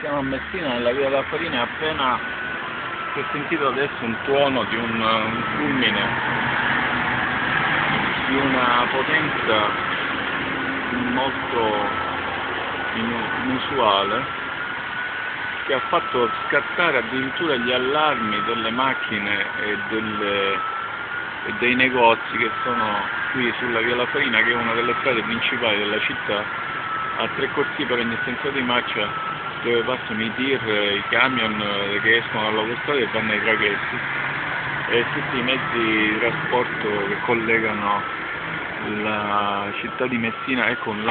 Siamo a Messina, nella via della Farina, appena si è sentito adesso un tuono di un fulmine di una potenza molto inusuale, che ha fatto scattare addirittura gli allarmi delle macchine e dei negozi che sono qui sulla via della Farina, che è una delle strade principali della città, a 3 corsie per ogni senso di marcia, dove passano i tir, i camion che escono dall'autostrada e vanno ai traghetti, e tutti i mezzi di trasporto che collegano la città di Messina e con il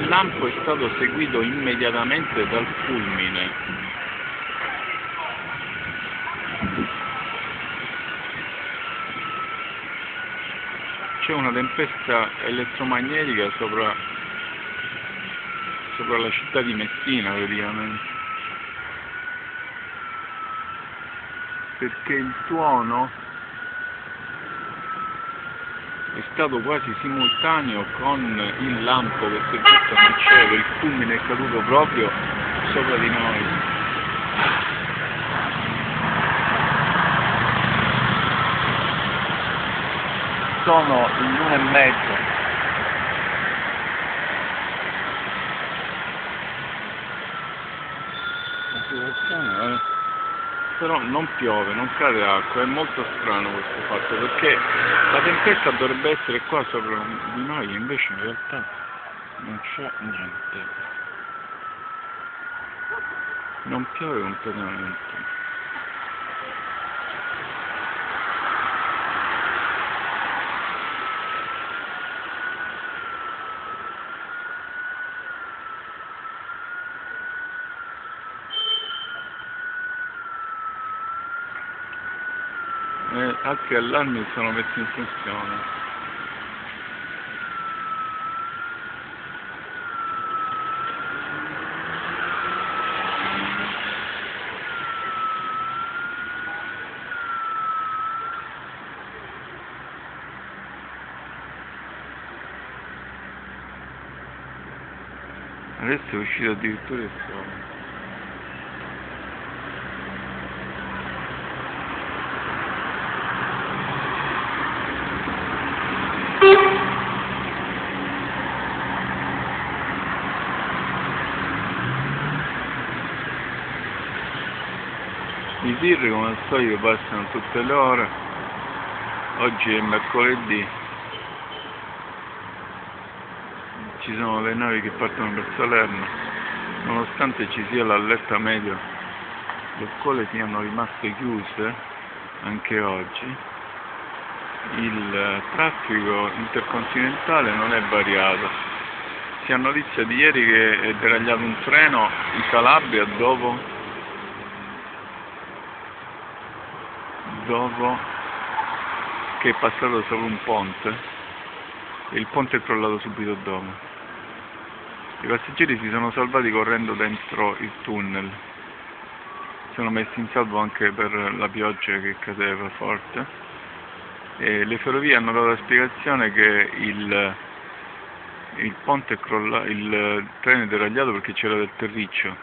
lampo è stato seguito immediatamente dal fulmine. C'è una tempesta elettromagnetica sopra la città di Messina, praticamente, perché il tuono è stato quasi simultaneo con il lampo che si è visto nel cielo. Il fulmine è caduto proprio sopra di noi. Sono l'1:30. La situazione però non piove, non cade acqua, è molto strano questo fatto, perché la tempesta dovrebbe essere qua sopra di noi, invece in realtà non c'è niente, non piove completamente. Altri allarmi sono messi in funzione. Adesso è uscito addirittura il sole. I tir come al solito passano tutte le ore. Oggi è mercoledì, ci sono le navi che partono per Salerno, nonostante ci sia l'allerta meteo, le scuole siano rimaste chiuse anche oggi. Il traffico intercontinentale non è variato. Si ha notizia di ieri che è deragliato un treno in Calabria dopo che è passato sopra un ponte e il ponte è crollato subito dopo. I passeggeri si sono salvati correndo dentro il tunnel, si sono messi in salvo anche per la pioggia che cadeva forte, e le ferrovie hanno dato la spiegazione che il ponte il treno è deragliato perché c'era del terriccio,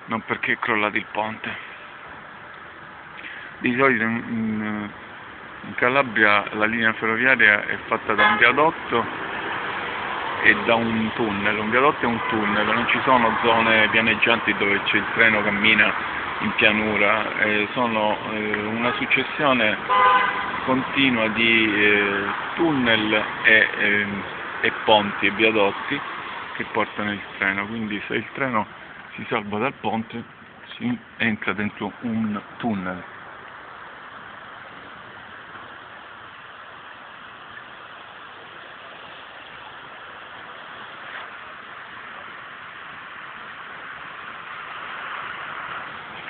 non perché è crollato il ponte. Di solito in Calabria la linea ferroviaria è fatta da un viadotto e da un tunnel. Un viadotto è un tunnel, non ci sono zone pianeggianti dove il treno cammina in pianura, sono una successione continua di tunnel e ponti e viadotti che portano il treno. Quindi se il treno si salva dal ponte si entra dentro un tunnel.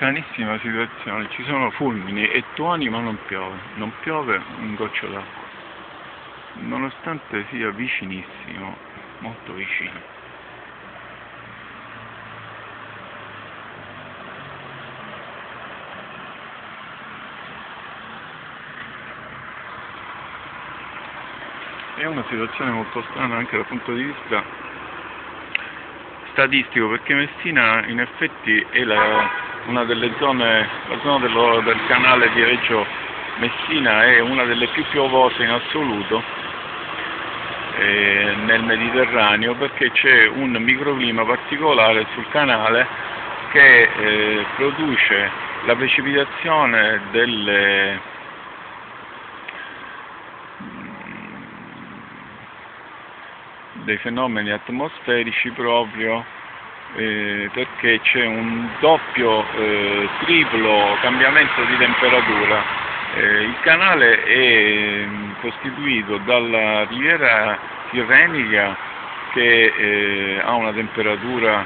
Stranissima situazione, ci sono fulmini e tuoni ma non piove un goccio d'acqua, nonostante sia vicinissimo, molto vicino. è una situazione molto strana anche dal punto di vista statistico, perché Messina in effetti è una delle zone, la zona del canale di Reggio Messina è una delle più piovose in assoluto nel Mediterraneo, perché c'è un microclima particolare sul canale che produce la precipitazione dei fenomeni atmosferici proprio perché c'è un doppio, triplo cambiamento di temperatura. Il canale è costituito dalla riviera tirrenica che ha una temperatura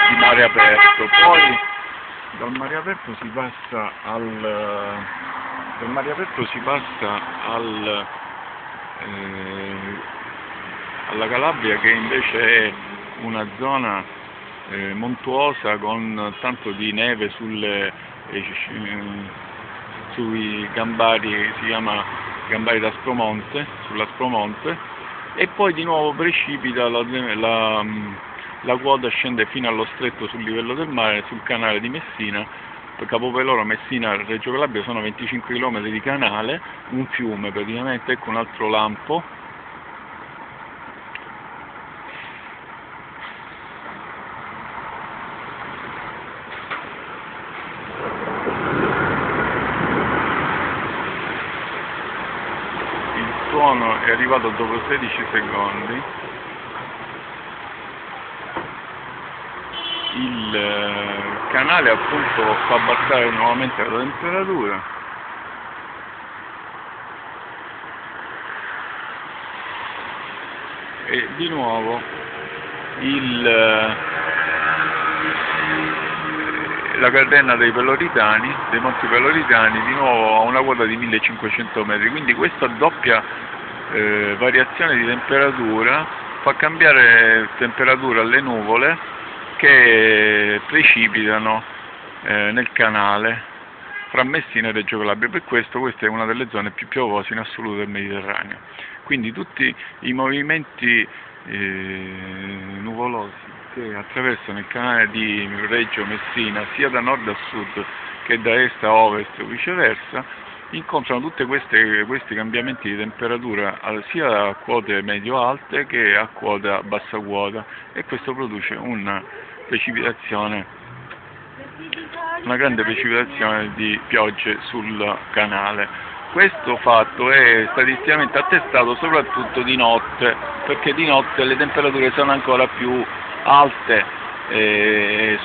di mare aperto, poi dal mare aperto si passa alla Calabria, che invece è una zona montuosa con tanto di neve sui gambari, si chiama gambari d'Aspromonte, sull'Aspromonte, e poi di nuovo precipita, la quota scende fino allo stretto sul livello del mare, sul canale di Messina. Capopeloro, Messina, Reggio Calabria sono 25 km di canale, un fiume praticamente, ecco un altro lampo. Il suono è arrivato dopo 16 secondi. Il canale appunto fa abbassare nuovamente la temperatura e di nuovo la catena dei Monti Peloritani di nuovo a una quota di 1500 metri, quindi questa doppia variazione di temperatura fa cambiare temperatura alle nuvole che precipitano nel canale fra Messina e Reggio Calabria. Per questo questa è una delle zone più piovose in assoluto del Mediterraneo. Quindi tutti i movimenti nuvolosi che attraversano il canale di Reggio Messina sia da nord a sud che da est a ovest o viceversa incontrano tutti questi cambiamenti di temperatura sia a quote medio-alte che a bassa quota, e questo produce una grande precipitazione di piogge sul canale. Questo fatto è statisticamente attestato soprattutto di notte, perché di notte le temperature sono ancora più alte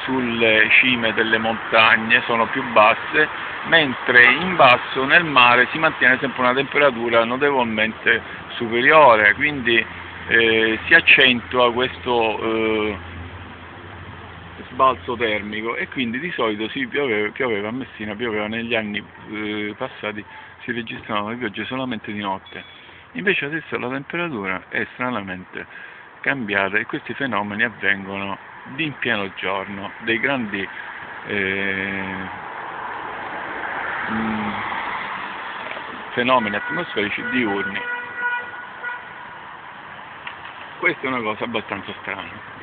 sulle cime delle montagne, sono più basse, mentre in basso nel mare si mantiene sempre una temperatura notevolmente superiore, quindi si accentua questo sbalzo termico, e quindi di solito pioveva a Messina, pioveva negli anni passati, si registravano le piogge solamente di notte. Invece adesso la temperatura è stranamente cambiata e questi fenomeni avvengono in pieno giorno, dei grandi fenomeni atmosferici diurni. Questa è una cosa abbastanza strana.